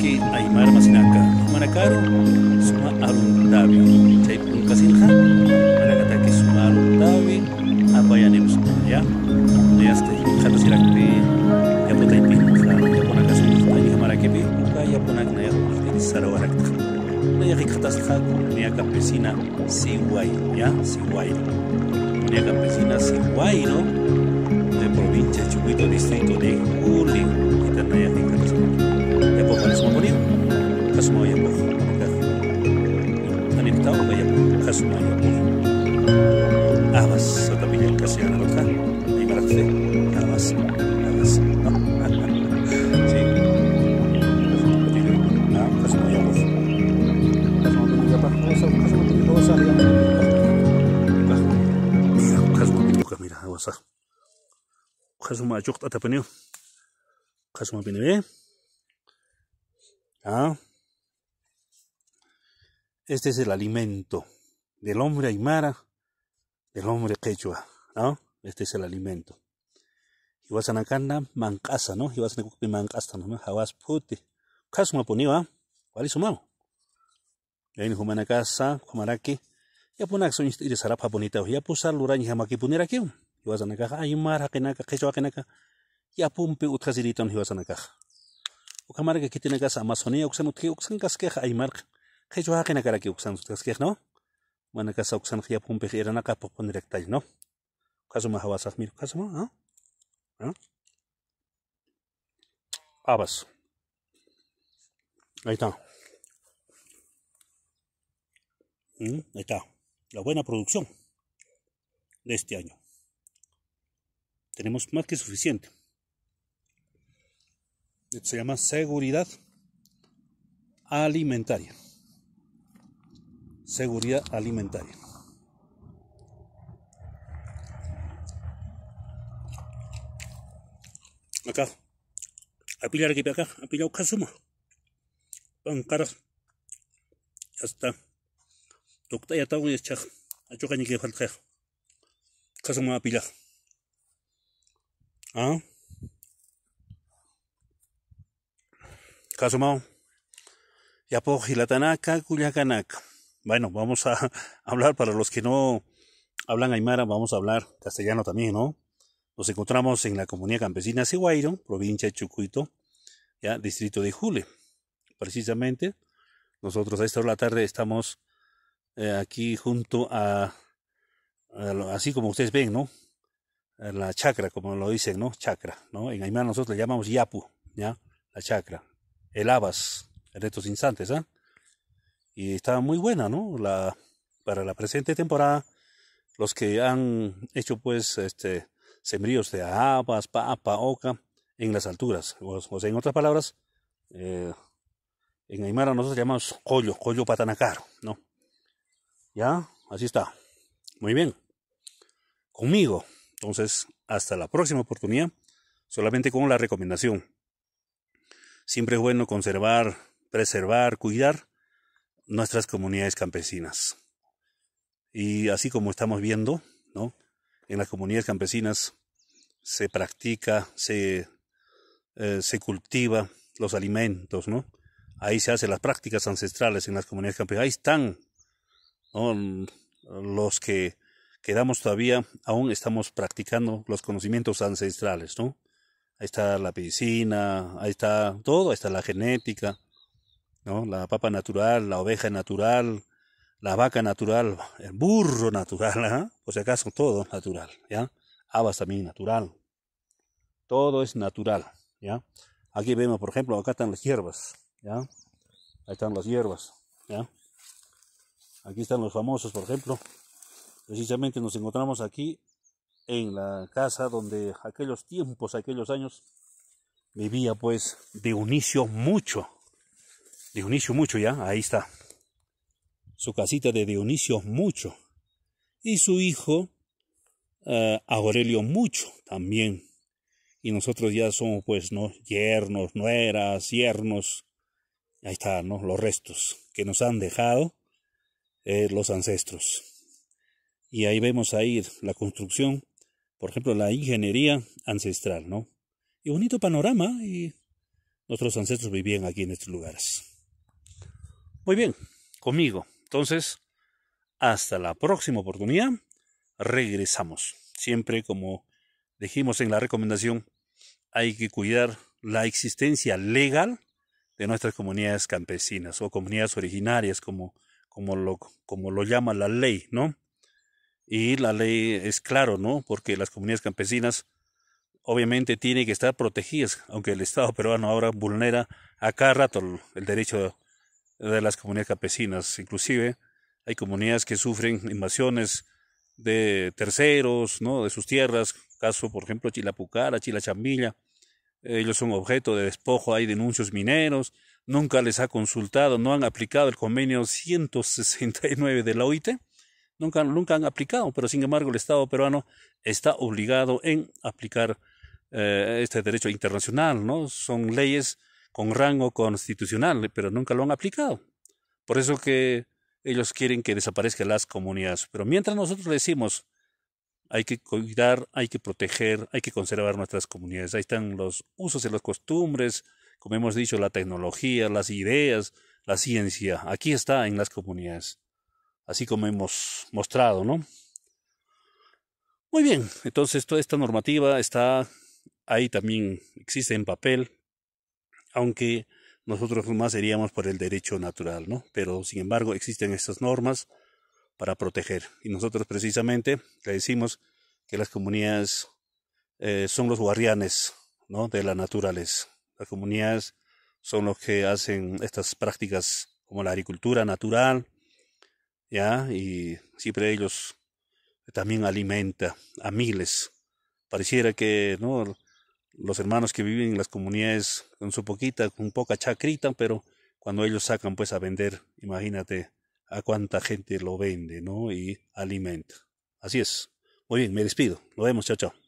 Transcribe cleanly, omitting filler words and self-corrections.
que Aymara Masinaka, Manacaro, Suma Aruntavi, Chaipun Casilja, Manacataki Suma Aruntavi, Apayaneros, ya, de hasta Jata Sirakpi, Yapotaipi, Yaponakasu, Ayamarakepi, Yaponaknaya, Sarawarak, Nayakatas Haku, Nia Campesina, Siwai, ya, Siwai, Nia Campesina, Siwai, ¿no? De provincia, Chucuito, distrito de Juli, Itanaya, ya po panas mo niyo kasmo ya po anim tao ba ya kasmo ya po awas sa tabi niya kasi ano ka ay marakse awas si kasmo ya po mira awas kasmo ajok atapanyo kasmo pinebe. ¿Ah? Este es el alimento del hombre aymara, del hombre quechua, ¿no? Este es el alimento. Iwasanakanda mancasa, ¿no? Iwasanakukpi mancasta, ¿no? Hawas puti. Kasuma poniwa, ¿cuál es su mano? Ya en Humanacasa, Humaraki, ya ponak son de sarapa bonita, ya pusar lurani hamaki punir aquí. Iwasanaka, aymara, kenaka, quechua, kenaka, ya pumpe utkaziriton, Iwasanaka. Ukamara que tiene casa Amazonía, uxan casqueja aymar, que yo haga cara que uxan casquej, ¿no? Mana casa uxan ya pumpe era na capa pon directal, ¿no? Caso más habas mir, caso más, ¿ah? Abas. Ahí está. Ahí está. La buena producción de este año. Tenemos más que suficiente. Se llama seguridad alimentaria. Seguridad alimentaria. Acá. Apilar aquí acá. Apilar kasuma. Pancara. Ya está. Doctor ya está un echar. Achoca ni que falta. Kasuma apilar. ¿Ah? Casumao, Yapo Gilatanaka, Culiacanaca. Bueno, vamos a hablar para los que no hablan aymara, vamos a hablar castellano también, ¿no? Nos encontramos en la comunidad campesina Sihuayro, provincia de Chucuito, ya, distrito de Jule. Precisamente, nosotros a esta hora de la tarde estamos aquí junto así como ustedes ven, ¿no? A la chacra, como lo dicen, ¿no? Chacra, ¿no? En aymara nosotros le llamamos yapu, ¿ya? La chacra. El Abas en estos instantes, ¿eh? Y está muy buena, ¿no? Para la presente temporada, los que han hecho, pues, sembríos de habas, papa, oca, en las alturas. O sea, en otras palabras, en aymara nosotros llamamos collo patanacaro, ¿no? ¿Ya? Así está. Muy bien. Conmigo. Entonces, hasta la próxima oportunidad, solamente con la recomendación. Siempre es bueno conservar, preservar, cuidar nuestras comunidades campesinas. Y así como estamos viendo, ¿no? En las comunidades campesinas se practica, se cultiva los alimentos, ¿no? Ahí se hacen las prácticas ancestrales en las comunidades campesinas. Ahí están, ¿no? Los que quedamos todavía, aún estamos practicando los conocimientos ancestrales, ¿no? Ahí está la medicina, ahí está todo, ahí está la genética, ¿no? La papa natural, la oveja natural, la vaca natural, el burro natural, ¿eh? Por si acaso todo natural, ¿ya? Habas también natural. Todo es natural, ¿ya? Aquí vemos, por ejemplo, acá están las hierbas, ¿ya? Ahí están las hierbas, ¿ya? Aquí están los famosos, por ejemplo. Precisamente nos encontramos aquí en la casa donde aquellos tiempos, aquellos años, vivía pues Dionisio Mucho, ya, ahí está, su casita de Dionisio Mucho, y su hijo Aurelio Mucho también, y nosotros ya somos pues, ¿no? Yernos, nueras, yernos, ahí están, ¿no? Los restos que nos han dejado los ancestros, y ahí vemos ahí la construcción, por ejemplo, la ingeniería ancestral, ¿no? Y bonito panorama, y nuestros ancestros vivían aquí en estos lugares. Muy bien, conmigo. Entonces, hasta la próxima oportunidad, regresamos. Siempre como dijimos en la recomendación, hay que cuidar la existencia legal de nuestras comunidades campesinas o comunidades originarias, como lo llama la ley, ¿no? Y la ley es claro, ¿no? Porque las comunidades campesinas obviamente tienen que estar protegidas, aunque el Estado peruano ahora vulnera a cada rato el derecho de las comunidades campesinas. Inclusive hay comunidades que sufren invasiones de terceros, ¿no? De sus tierras, caso por ejemplo Chilapucara, Chilachambilla. Ellos son objeto de despojo, hay denuncios mineros, nunca les ha consultado, no han aplicado el convenio 169 de la OIT, nunca han aplicado, pero sin embargo el Estado peruano está obligado en aplicar este derecho internacional, ¿no? Son leyes con rango constitucional, pero nunca lo han aplicado. Por eso que ellos quieren que desaparezcan las comunidades. Pero mientras nosotros le decimos, hay que cuidar, hay que proteger, hay que conservar nuestras comunidades. Ahí están los usos y las costumbres, como hemos dicho, la tecnología, las ideas, la ciencia. Aquí está en las comunidades, así como hemos mostrado, ¿no? Muy bien, entonces toda esta normativa está ahí, también existe en papel, aunque nosotros más iríamos por el derecho natural, ¿no? Pero sin embargo existen estas normas para proteger. Y nosotros precisamente le decimos que las comunidades son los guardianes, ¿no? De la naturaleza. Las comunidades son los que hacen estas prácticas como la agricultura natural, ¿ya? Y siempre ellos también alimenta a miles. Pareciera que, ¿no? Los hermanos que viven en las comunidades con poca chacrita, pero cuando ellos sacan pues a vender, imagínate a cuánta gente lo vende, ¿no? Y alimenta. Así es. Muy bien, me despido. Nos vemos, chao, chao.